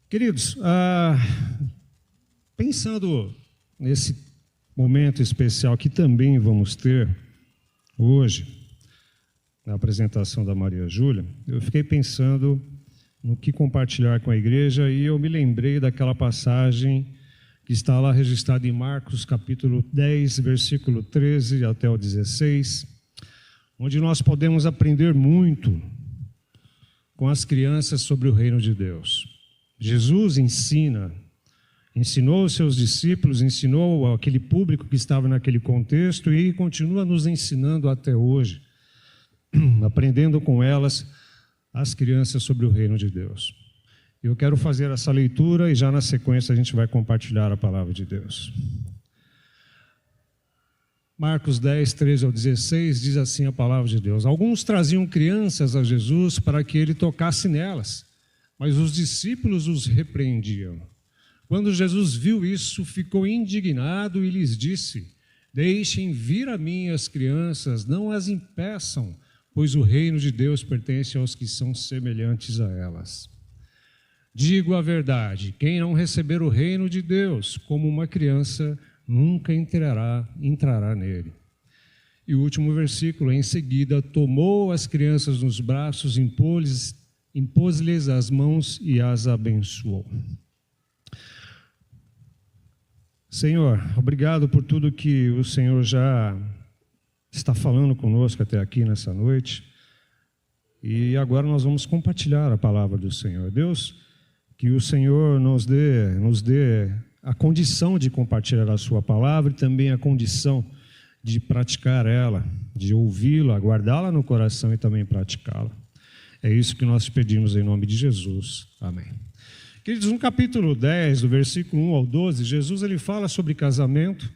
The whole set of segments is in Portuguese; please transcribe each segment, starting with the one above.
Queridos, pensando nesse momento especial que também vamos ter hoje, na apresentação da Maria Júlia, eu fiquei pensando no que compartilhar com a igreja e eu me lembrei daquela passagem que está lá registrada em Marcos, capítulo 10, versículo 13 até o 16, onde nós podemos aprender muito com as crianças sobre o reino de Deus. Jesus ensinou os seus discípulos, ensinou aquele público que estava naquele contexto e continua nos ensinando até hoje, aprendendo com elas as crianças sobre o reino de Deus. Eu quero fazer essa leitura e já na sequência a gente vai compartilhar a palavra de Deus. Marcos 10, 13 ao 16 diz assim a palavra de Deus: Alguns traziam crianças a Jesus para que ele tocasse nelas, mas os discípulos os repreendiam. Quando Jesus viu isso, ficou indignado e lhes disse: Deixem vir a mim as crianças, não as impeçam, pois o reino de Deus pertence aos que são semelhantes a elas. Digo a verdade, quem não receber o reino de Deus como uma criança, nunca entrará nele. E o último versículo, em seguida, tomou as crianças nos braços, impôs-lhes as mãos e as abençoou. Senhor, obrigado por tudo que o Senhor já está falando conosco até aqui nessa noite. E agora nós vamos compartilhar a palavra do Senhor. Deus, que o Senhor nos dê a condição de compartilhar a sua palavra e também a condição de praticar ela, de ouvi-la, guardá-la no coração e também praticá-la. É isso que nós pedimos em nome de Jesus. Amém. Queridos, no capítulo 10, do versículo 1 ao 12, Jesus ele fala sobre casamento,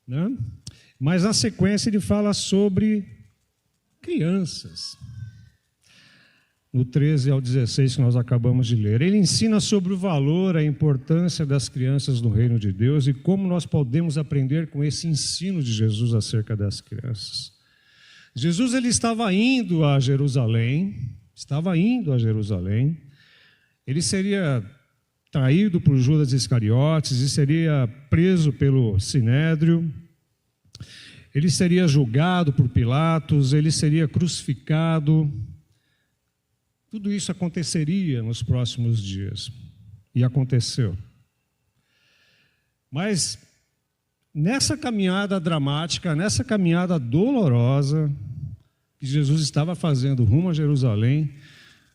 né? Mas na sequência ele fala sobre crianças. No 13 ao 16 que nós acabamos de ler. Ele ensina sobre o valor, a importância das crianças no reino de Deus e como nós podemos aprender com esse ensino de Jesus acerca das crianças. Jesus ele estava indo a Jerusalém, ele seria traído por Judas Iscariotes e seria preso pelo Sinédrio, ele seria julgado por Pilatos, ele seria crucificado. Tudo isso aconteceria nos próximos dias, e aconteceu. Mas nessa caminhada dramática, nessa caminhada dolorosa que Jesus estava fazendo rumo a Jerusalém,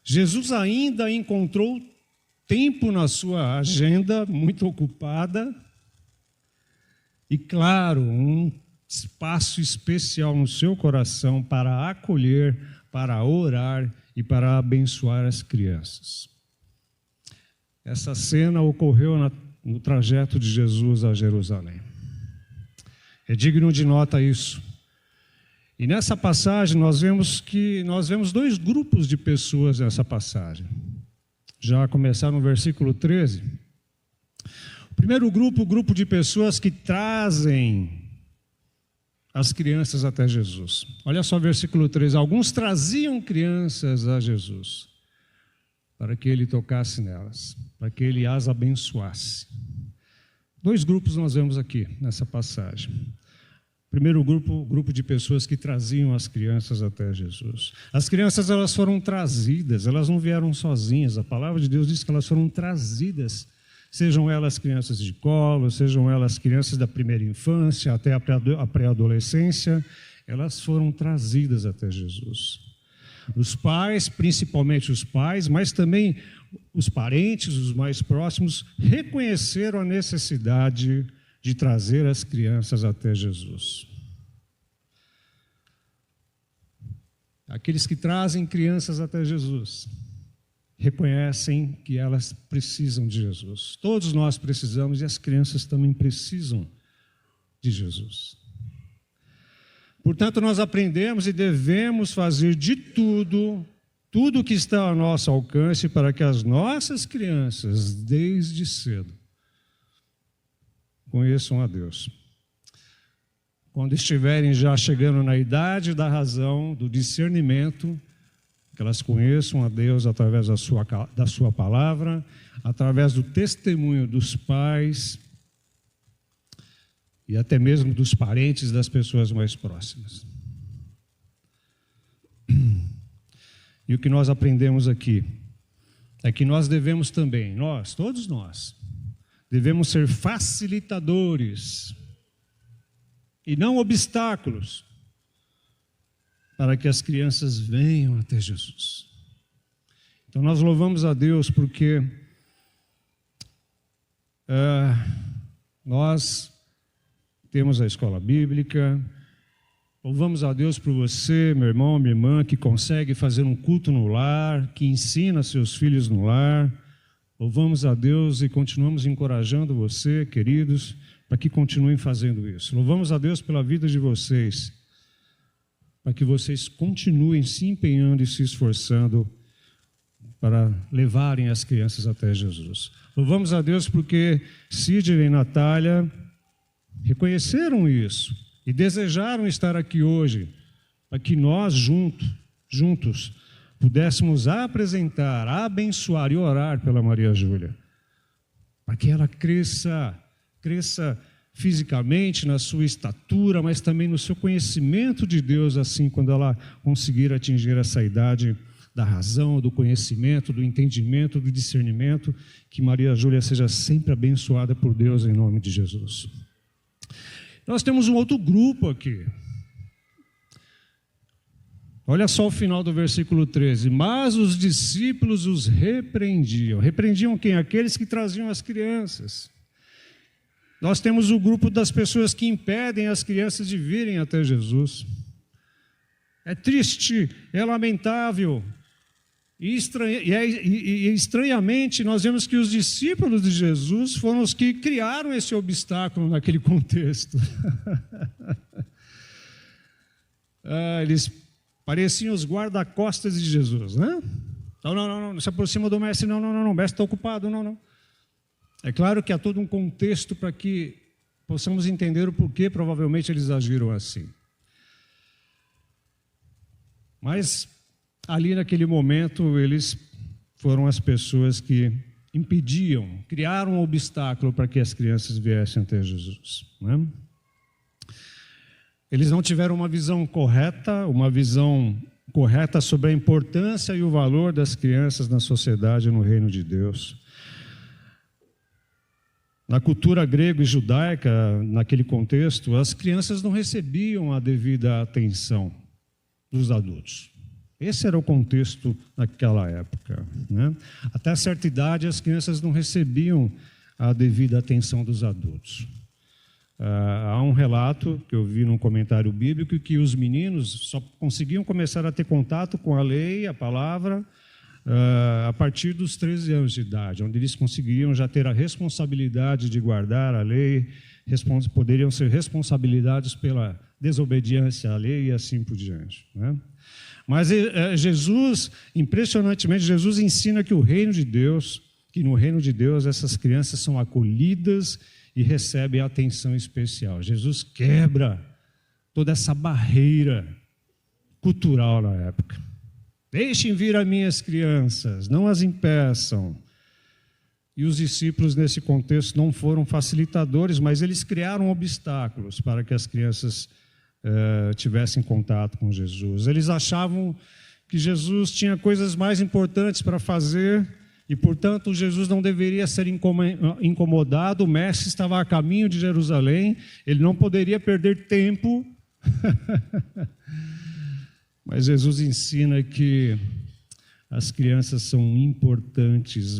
Jesus ainda encontrou tempo na sua agenda, muito ocupada, e claro, um espaço especial no seu coração para acolher, para orar e para abençoar as crianças. Essa cena ocorreu no trajeto de Jesus a Jerusalém. É digno de nota isso. E nessa passagem nós vemos dois grupos de pessoas nessa passagem. Já a começar no versículo 13. O primeiro grupo, o grupo de pessoas que trazem as crianças até Jesus. Olha só o versículo 13. Alguns traziam crianças a Jesus para que ele tocasse nelas, para que ele as abençoasse. Dois grupos nós vemos aqui nessa passagem. Primeiro grupo de pessoas que traziam as crianças até Jesus. As crianças elas foram trazidas, elas não vieram sozinhas. A palavra de Deus diz que elas foram trazidas. Sejam elas crianças de colo, sejam elas crianças da primeira infância, até a pré-adolescência, elas foram trazidas até Jesus. Os pais, principalmente os pais, mas também os parentes, os mais próximos, reconheceram a necessidade de trazer as crianças até Jesus. Aqueles que trazem crianças até Jesus reconhecem que elas precisam de Jesus. Todos nós precisamos e as crianças também precisam de Jesus. Portanto, nós aprendemos e devemos fazer de tudo que está ao nosso alcance para que as nossas crianças, desde cedo, conheçam a Deus. Quando estiverem já chegando na idade da razão, do discernimento, que elas conheçam a Deus através da sua palavra, através do testemunho dos pais e até mesmo dos parentes das pessoas mais próximas. E o que nós aprendemos aqui é que nós devemos também, todos nós, devemos ser facilitadores e não obstáculos para que as crianças venham até Jesus. Então nós louvamos a Deus porque nós temos a escola bíblica. Louvamos a Deus por você, meu irmão, minha irmã, que consegue fazer um culto no lar, que ensina seus filhos no lar. Louvamos a Deus e continuamos encorajando você, queridos, para que continuem fazendo isso. Louvamos a Deus pela vida de vocês, para que vocês continuem se empenhando e se esforçando para levarem as crianças até Jesus. Louvamos a Deus porque Sidney e Natália reconheceram isso e desejaram estar aqui hoje, para que nós juntos pudéssemos apresentar, abençoar e orar pela Maria Júlia, para que ela cresça fisicamente, na sua estatura, mas também no seu conhecimento de Deus, assim, quando ela conseguir atingir essa idade da razão, do conhecimento, do entendimento, do discernimento, que Maria Júlia seja sempre abençoada por Deus em nome de Jesus. Nós temos um outro grupo aqui. Olha só o final do versículo 13. Mas os discípulos os repreendiam. Repreendiam quem? Aqueles que traziam as crianças. Nós temos o grupo das pessoas que impedem as crianças de virem até Jesus. É triste, é lamentável. E estranhamente, nós vemos que os discípulos de Jesus foram os que criaram esse obstáculo naquele contexto. Eles pareciam os guarda-costas de Jesus, né? Não se aproxima do mestre, não, o mestre está ocupado, não. É claro que há todo um contexto para que possamos entender o porquê provavelmente eles agiram assim. Mas ali naquele momento eles foram as pessoas que impediam, criaram um obstáculo para que as crianças viessem até Jesus, né? Eles não tiveram uma visão correta sobre a importância e o valor das crianças na sociedade e no reino de Deus. Na cultura grega e judaica, naquele contexto, as crianças não recebiam a devida atenção dos adultos. Esse era o contexto naquela época, né? Até certa idade, as crianças não recebiam a devida atenção dos adultos. Há um relato que eu vi num comentário bíblico que os meninos só conseguiam começar a ter contato com a lei, a palavra, a partir dos 13 anos de idade, onde eles conseguiriam já ter a responsabilidade de guardar a lei, poderiam ser responsabilizados pela desobediência à lei e assim por diante, né? Mas Jesus, impressionantemente, Jesus ensina que no reino de Deus, essas crianças são acolhidas e recebem atenção especial. Jesus quebra toda essa barreira cultural na época. Deixem vir as minhas crianças, não as impeçam. E os discípulos, nesse contexto, não foram facilitadores, mas eles criaram obstáculos para que as crianças tivessem contato com Jesus. Eles achavam que Jesus tinha coisas mais importantes para fazer e, portanto, Jesus não deveria ser incomodado. O mestre estava a caminho de Jerusalém, ele não poderia perder tempo. Mas Jesus ensina que as crianças são importantes,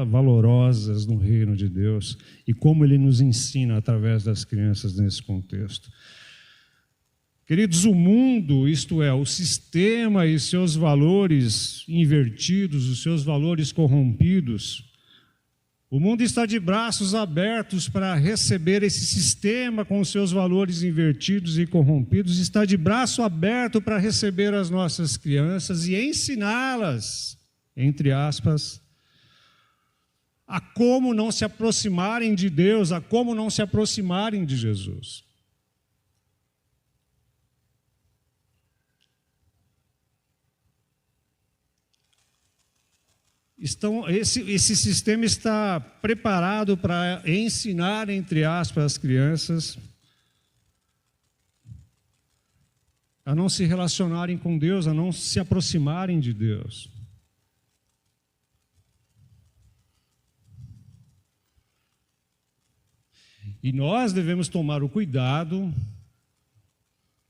valorosas no reino de Deus, e como ele nos ensina através das crianças nesse contexto. Queridos, o mundo, isto é, o sistema e seus valores invertidos, os seus valores corrompidos, o mundo está de braços abertos para receber esse sistema com os seus valores invertidos e corrompidos, está de braço aberto para receber as nossas crianças e ensiná-las, entre aspas, a como não se aproximarem de Deus, a como não se aproximarem de Jesus. esse sistema está preparado para ensinar, entre aspas, as crianças a não se relacionarem com Deus, a não se aproximarem de Deus. E nós devemos tomar o cuidado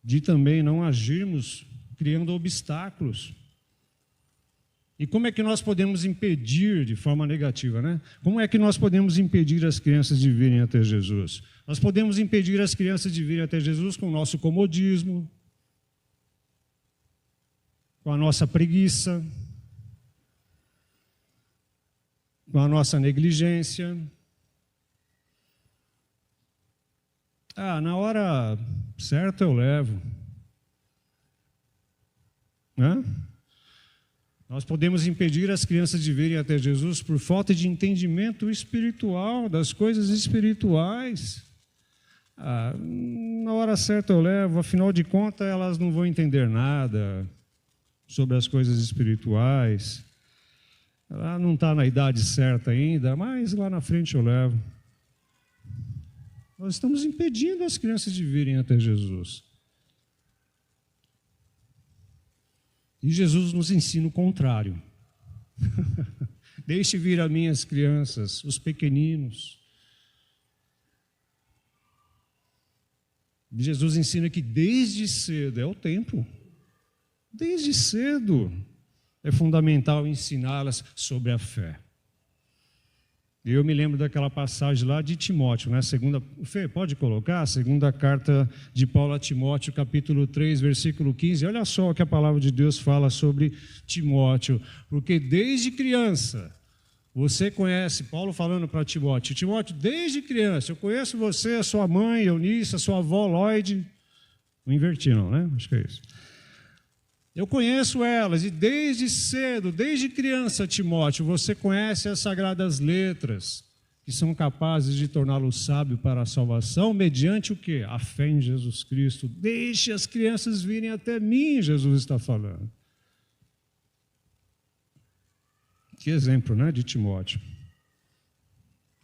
de também não agirmos criando obstáculos. E como é que nós podemos impedir de forma negativa, né? Como é que nós podemos impedir as crianças de virem até Jesus? Nós podemos impedir as crianças de virem até Jesus com o nosso comodismo, com a nossa preguiça, com a nossa negligência. Na hora certa eu levo. Né? Nós podemos impedir as crianças de virem até Jesus por falta de entendimento espiritual, das coisas espirituais. Na hora certa eu levo, afinal de contas elas não vão entender nada sobre as coisas espirituais. Ela não está na idade certa ainda, mas lá na frente eu levo. Nós estamos impedindo as crianças de virem até Jesus. E Jesus nos ensina o contrário. Deixe vir a mim as crianças, os pequeninos. Jesus ensina que desde cedo, é o tempo, desde cedo é fundamental ensiná-las sobre a fé. Eu me lembro daquela passagem lá de Timóteo, né? Fê, pode colocar? A segunda carta de Paulo a Timóteo, capítulo 3, versículo 15. Olha só o que a palavra de Deus fala sobre Timóteo. Porque desde criança, você conhece, Paulo falando para Timóteo, desde criança, eu conheço você, a sua mãe, Eunice, a sua avó, Lloyd. Não invertiram, né? Acho que é isso. Eu conheço elas, e desde cedo, desde criança, Timóteo, você conhece as sagradas letras, que são capazes de torná-lo sábio para a salvação, mediante o quê? A fé em Jesus Cristo. Deixe as crianças virem até mim, Jesus está falando. Que exemplo, né, de Timóteo.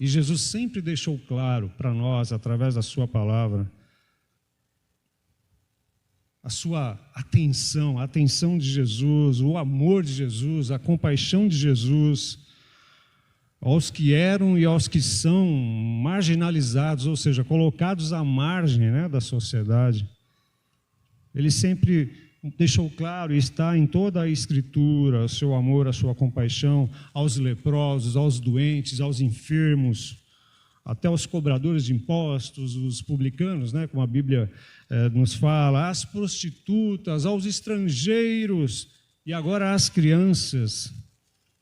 E Jesus sempre deixou claro para nós, através da sua palavra, a sua atenção, a atenção de Jesus, o amor de Jesus, a compaixão de Jesus aos que eram e aos que são marginalizados, ou seja, colocados à margem, né, da sociedade. Ele sempre deixou claro, e está em toda a Escritura, o seu amor, a sua compaixão aos leprosos, aos doentes, aos enfermos, até os cobradores de impostos, os publicanos, né, como a Bíblia nos fala, às prostitutas, aos estrangeiros e agora às crianças.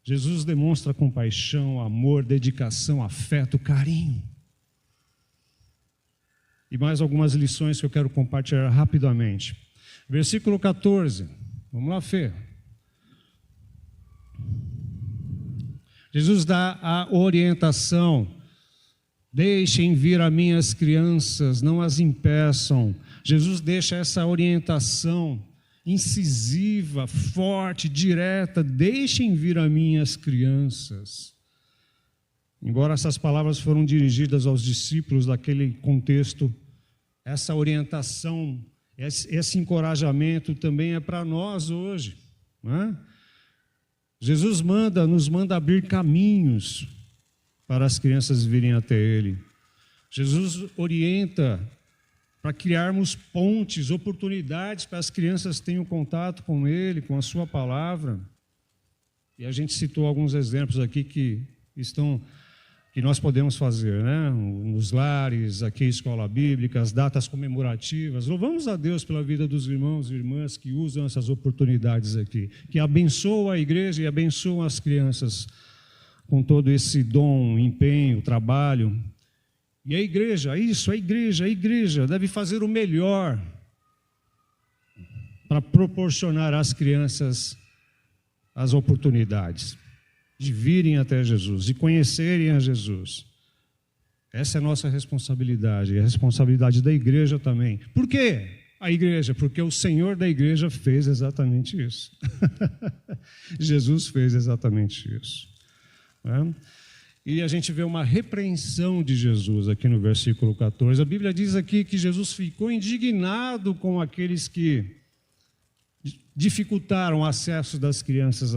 Jesus demonstra compaixão, amor, dedicação, afeto, carinho. E mais algumas lições que eu quero compartilhar rapidamente. Versículo 14. Vamos lá, Fê. Jesus dá a orientação: deixem vir a mim as crianças, não as impeçam. Jesus deixa essa orientação incisiva, forte, direta: deixem vir a mim as crianças. Embora essas palavras foram dirigidas aos discípulos daquele contexto, essa orientação, esse encorajamento também é para nós hoje, não é? Jesus nos manda abrir caminhos para as crianças virem até Ele. Jesus orienta para criarmos pontes, oportunidades para as crianças tenham contato com Ele, com a Sua palavra. E a gente citou alguns exemplos aqui que nós podemos fazer, né? Nos lares, aqui escola bíblica, as datas comemorativas. Louvamos a Deus pela vida dos irmãos e irmãs que usam essas oportunidades aqui, que abençoam a igreja e abençoam as crianças com todo esse dom, empenho, trabalho. E a igreja deve fazer o melhor para proporcionar às crianças as oportunidades de virem até Jesus, de conhecerem a Jesus. Essa é a nossa responsabilidade, e a responsabilidade da igreja também. Por quê? A igreja, porque o Senhor da igreja fez exatamente isso. Jesus fez exatamente isso. né? E a gente vê uma repreensão de Jesus aqui no versículo 14. A Bíblia diz aqui que Jesus ficou indignado com aqueles que dificultaram o acesso das crianças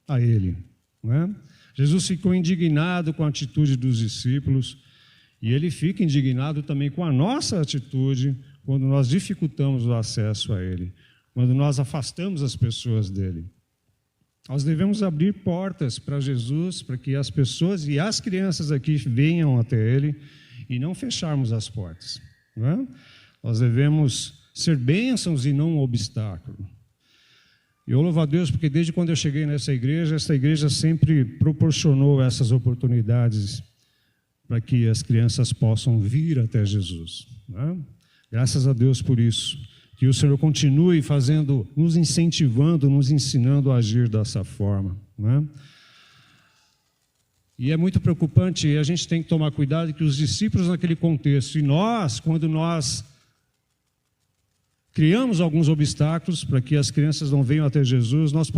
a ele, né? Jesus ficou indignado com a atitude dos discípulos e ele fica indignado também com a nossa atitude quando nós dificultamos o acesso a ele, quando nós afastamos as pessoas dele. Nós devemos abrir portas para Jesus, para que as pessoas e as crianças aqui venham até ele e não fecharmos as portas, né? Nós devemos ser bênçãos e não um obstáculo. Eu louvo a Deus porque desde quando eu cheguei nessa igreja, essa igreja sempre proporcionou essas oportunidades para que as crianças possam vir até Jesus, né? Graças a Deus por isso. Que o Senhor continue fazendo, nos incentivando, nos ensinando a agir dessa forma, né? E é muito preocupante, e a gente tem que tomar cuidado que os discípulos naquele contexto, e nós, quando nós criamos alguns obstáculos para que as crianças não venham até Jesus, nós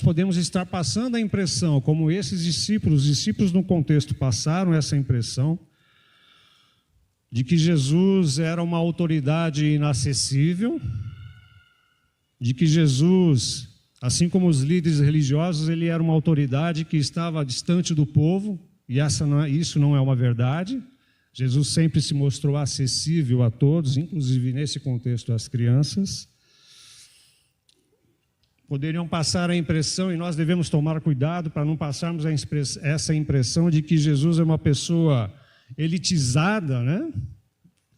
podemos estar passando a impressão, como esses discípulos, os discípulos no contexto passaram essa impressão, de que Jesus era uma autoridade inacessível, de que Jesus, assim como os líderes religiosos, ele era uma autoridade que estava distante do povo, e isso não é uma verdade. Jesus sempre se mostrou acessível a todos, inclusive nesse contexto às crianças. Poderiam passar a impressão, e nós devemos tomar cuidado para não passarmos essa impressão de que Jesus é uma pessoa elitizada, né?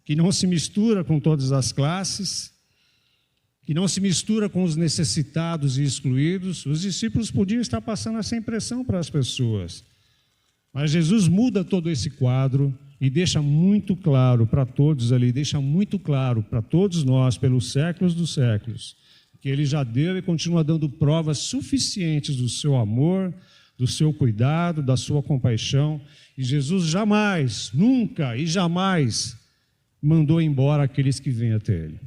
Que não se mistura com todas as classes, que não se mistura com os necessitados e excluídos. Os discípulos podiam estar passando essa impressão para as pessoas. Mas Jesus muda todo esse quadro e deixa muito claro para todos ali, deixa muito claro para todos nós, pelos séculos dos séculos, que ele já deu e continua dando provas suficientes do seu amor, do seu cuidado, da sua compaixão. E Jesus jamais, nunca e jamais mandou embora aqueles que vêm até ele.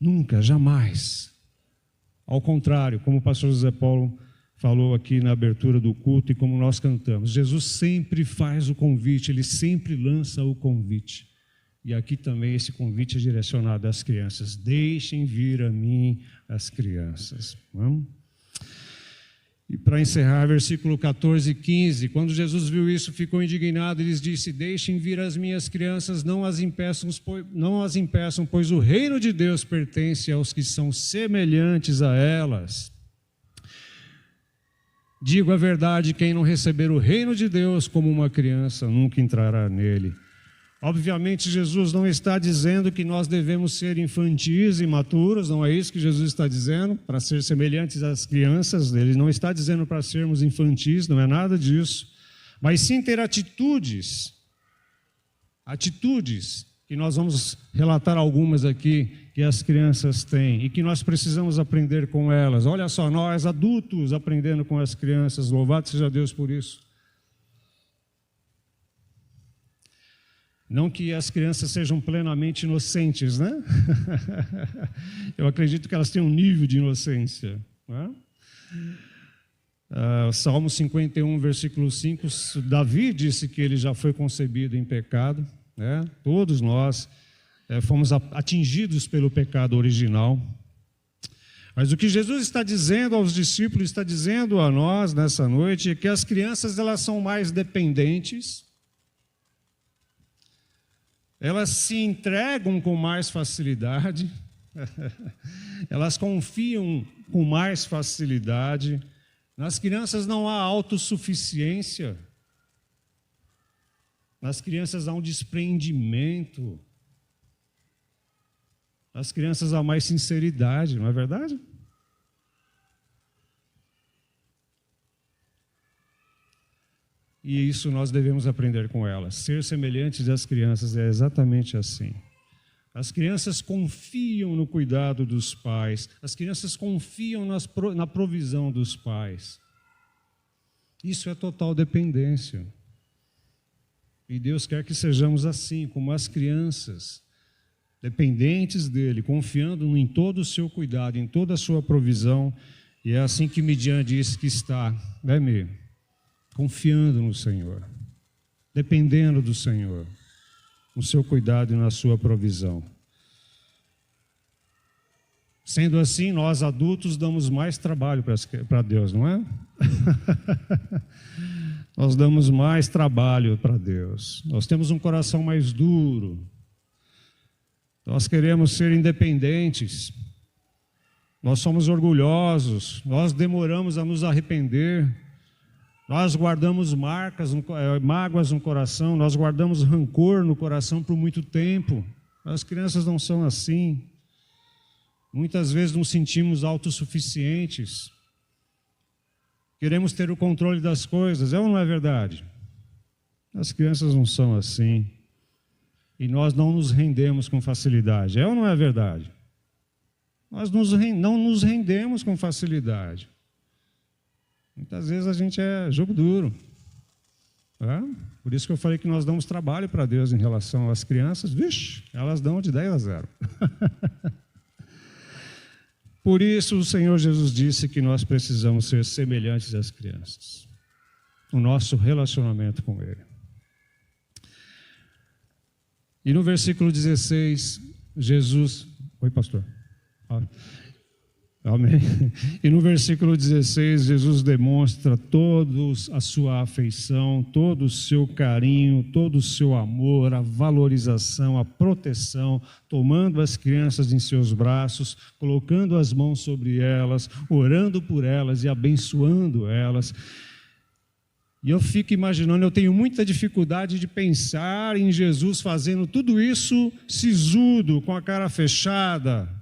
Nunca, jamais. Ao contrário, como o pastor José Paulo falou aqui na abertura do culto e como nós cantamos, Jesus sempre faz o convite, ele sempre lança o convite. E aqui também esse convite é direcionado às crianças. Deixem vir a mim as crianças. Vamos? E para encerrar, versículo 14 e 15, quando Jesus viu isso, ficou indignado e lhes disse: deixem vir as minhas crianças, não as impeçam, pois o reino de Deus pertence aos que são semelhantes a elas. Digo a verdade, quem não receber o reino de Deus como uma criança, nunca entrará nele. Obviamente, Jesus não está dizendo que nós devemos ser infantis e imaturos, não é isso que Jesus está dizendo, para ser semelhantes às crianças. Ele não está dizendo para sermos infantis, não é nada disso, mas sim ter atitudes, que nós vamos relatar algumas aqui, que as crianças têm, e que nós precisamos aprender com elas. Olha só, nós adultos aprendendo com as crianças, louvado seja Deus por isso. Não que as crianças sejam plenamente inocentes, né? Eu acredito que elas têm um nível de inocência, né? Salmo 51, versículo 5, Davi disse que ele já foi concebido em pecado, né? Todos nós fomos atingidos pelo pecado original. Mas o que Jesus está dizendo aos discípulos, está dizendo a nós nessa noite, é que as crianças elas são mais dependentes, elas se entregam com mais facilidade, elas confiam com mais facilidade. Nas crianças não há autossuficiência, nas crianças há um desprendimento, nas crianças há mais sinceridade, não é verdade? E isso nós devemos aprender com elas. Ser semelhantes às crianças é exatamente assim. As crianças confiam no cuidado dos pais. As crianças confiam na provisão dos pais. Isso é total dependência. E Deus quer que sejamos assim, como as crianças, dependentes dEle, confiando em todo o seu cuidado, em toda a sua provisão. E é assim que Midian diz que está, né, Mi? confiando no Senhor, dependendo do Senhor, no seu cuidado e na sua provisão. Sendo assim, nós adultos damos mais trabalho para Deus, não é? Nós damos mais trabalho para Deus. Nós temos um coração mais duro. Nós queremos ser independentes. Nós somos orgulhosos. Nós demoramos a nos arrepender. Nós guardamos mágoas no coração. Nós guardamos rancor no coração por muito tempo. As crianças não são assim. Muitas vezes nos sentimos autossuficientes. Queremos ter o controle das coisas. É ou não é verdade? As crianças não são assim. E nós não nos rendemos com facilidade. É ou não é verdade? Nós não nos rendemos com facilidade. Muitas vezes a gente é jogo duro. É? Por isso que eu falei que nós damos trabalho para Deus em relação às crianças. Vixe, elas dão de 10 a 0. Por isso o Senhor Jesus disse que nós precisamos ser semelhantes às crianças. O nosso relacionamento com Ele. E no versículo 16, Jesus... Oi, pastor. Amém. E no versículo 16, Jesus demonstra toda a sua afeição, todo o seu carinho, todo o seu amor, a valorização, a proteção, tomando as crianças em seus braços, colocando as mãos sobre elas, orando por elas e abençoando elas. E eu fico imaginando, eu tenho muita dificuldade de pensar em Jesus fazendo tudo isso sisudo, com a cara fechada.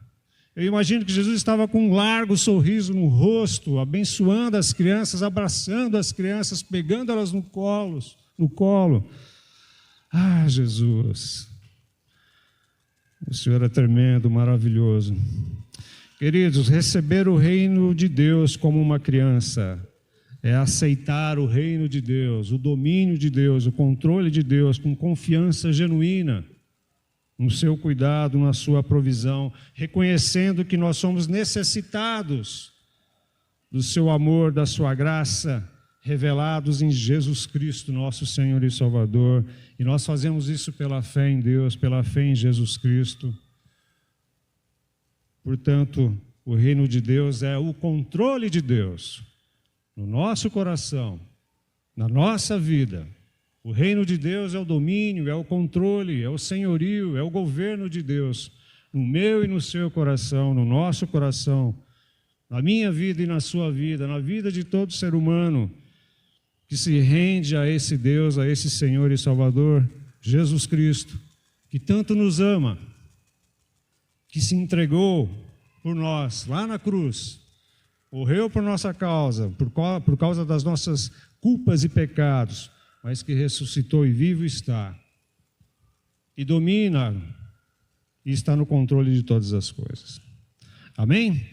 Eu imagino que Jesus estava com um largo sorriso no rosto, abençoando as crianças, abraçando as crianças, pegando elas no colo. Ah, Jesus, o Senhor é tremendo, maravilhoso. Queridos, receber o reino de Deus como uma criança é aceitar o reino de Deus, o domínio de Deus, o controle de Deus com confiança genuína, no seu cuidado, na sua provisão, reconhecendo que nós somos necessitados do seu amor, da sua graça, revelados em Jesus Cristo, nosso Senhor e Salvador. E nós fazemos isso pela fé em Deus, pela fé em Jesus Cristo. Portanto, o reino de Deus é o controle de Deus no nosso coração, na nossa vida. O reino de Deus é o domínio, é o controle, é o senhorio, é o governo de Deus, no meu e no seu coração, no nosso coração, na minha vida e na sua vida, na vida de todo ser humano que se rende a esse Deus, a esse Senhor e Salvador, Jesus Cristo, que tanto nos ama, que se entregou por nós lá na cruz, morreu por nossa causa, por causa das nossas culpas e pecados, mas que ressuscitou e vivo está, e domina, e está no controle de todas as coisas. Amém?